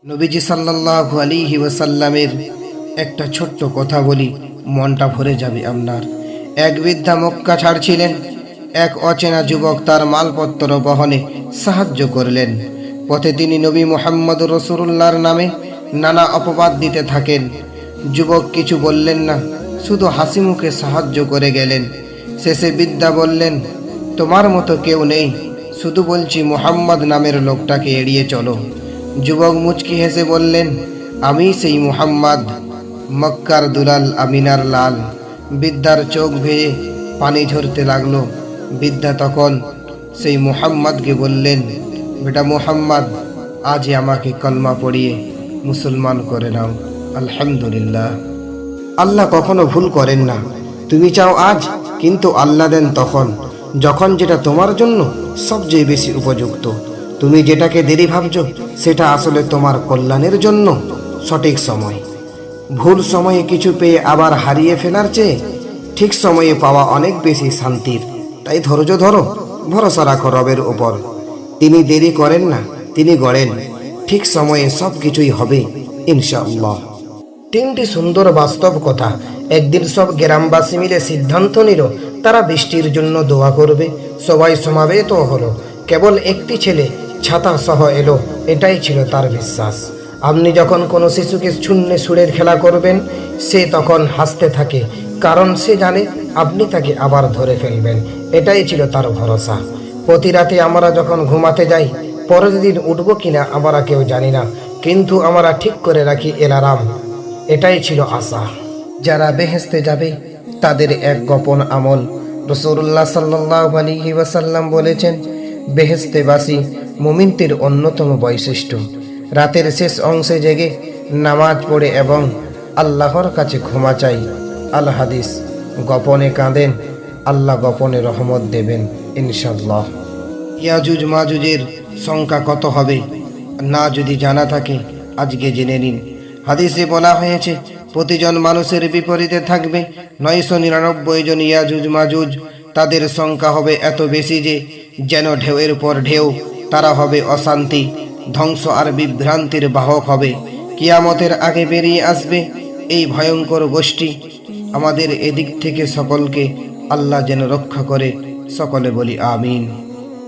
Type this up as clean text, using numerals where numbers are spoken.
নবীজি সাল্লাল্লাহু আলাইহি ওয়াসাল্লামের একটা ছোট্ট কথা বলি, মনটা ভরে যাবে আপনার। এক বৃদ্ধা মক্কা ছাড়ছিলেন। এক অচেনা যুবক তার মালপত্র বহনে সাহায্য করলেন। পথে তিনি নবী মুহাম্মদ রাসূলুল্লাহর নামে নানা অপবাদ দিতে থাকেন। যুবক কিছু বললেন না, শুধু হাসি মুখে সাহায্য করে গেলেন। শেষে বৃদ্ধা বললেন, তোমার মতো কেউ নেই, শুধু বলছি মুহাম্মদ নামের লোকটাকে এড়িয়ে চলো। যুবক মুচকি হেসে বললেন, আমি সেই মুহাম্মদ, মক্কার দুলাল, আমিনার লাল। বৃদ্ধার চোখ বেয়ে পানি ঝরতে লাগলো। বৃদ্ধা তখন সেই মুহাম্মদকে বললেন, বেটা মুহাম্মদ, আজ আমাকে কলমা পড়িয়ে মুসলমান করে নাও। আলহামদুলিল্লাহ। আল্লাহ কখনো ভুল করেন না। তুমি চাও আজ, কিন্তু আল্লাহ দেন তখন, যখন যেটা তোমার জন্য সবচেয়ে বেশি উপযুক্ত। তুমি যেটাকে দেরি ভাবছো, সেটা আসলে তোমার কল্যাণের জন্য সঠিক সময়। ভুল সময়ে কিছু পেয়ে আবার হারিয়ে ফেলার চেয়ে ঠিক সময়ে পাওয়া অনেক বেশি শান্তির। তাই ধৈর্য ধরো, ভরসা রাখো রবের উপর। তিনি দেরি করেন না, তিনি গড়েন। ঠিক সময়ে সব কিছুই হবে ইনশাআল্লাহ। তিনটি সুন্দর বাস্তব কথা। একদিন সব গ্রামবাসী মিলে সিদ্ধান্ত নিল তারা বৃষ্টির জন্য দোয়া করবে। সবাই সমাবেত হলো। কেবল একটি ছেলে ছাতা সহ এলো, এটাই ছিল তার বিশ্বাস। আপনি যখন কোনো শিশুকে শূন্যে সুরের খেলা করবেন, সে তখন হাসতে থাকে, কারণ সে জানে আপনি তাকে আবার ধরে ফেলবেন। এটাই ছিল তার ভরসা। প্রতি রাতে আমরা যখন ঘুমাতে যাই, পরের দিন উঠবো কিনা আমরা কেউ জানি না, কিন্তু আমরা ঠিক করে রাখি এলার্ম। এটাই ছিল আশা। যারা বেহেশতে যাবে তাদের এক গোপন আমল। রাসূলুল্লাহ সাল্লাল্লাহু আলাইহি ওয়াসাল্লাম বলেছেন, বেহেশতেবাসী মুমিনদের অন্যতম বৈশিষ্ট্য রাতের শেষ অংশে জেগে নামাজ পড়ে এবং আল্লাহর কাছে ক্ষমা চাই। আল হাদিস। গোপনে কাঁদেন, আল্লাহ গোপনে রহমত দেবেন ইনশাআল্লাহ। ইয়াজুজ মাজুজের সংখ্যা কত হবে না যদি জানা থাকে, আজকে জেনে নিন। হাদিসে বলা হয়েছে, প্রতিজন মানুষের বিপরীতে থাকবে 999 জন ইয়াজুজ মাজুজ। তাদের সংখ্যা হবে এত বেশি যে যেন ঢেউয়ের পর ঢেউ। তারা হবে অশান্তি, ধ্বংস আর বিভ্রান্তির বাহক হবে। কিয়ামতের আগে বেরিয়ে আসবে এই ভয়ঙ্কর গোষ্ঠী। আমাদের এদিক থেকে সকলকে আল্লাহ যেন রক্ষা করে। সকলে বলি আমিন।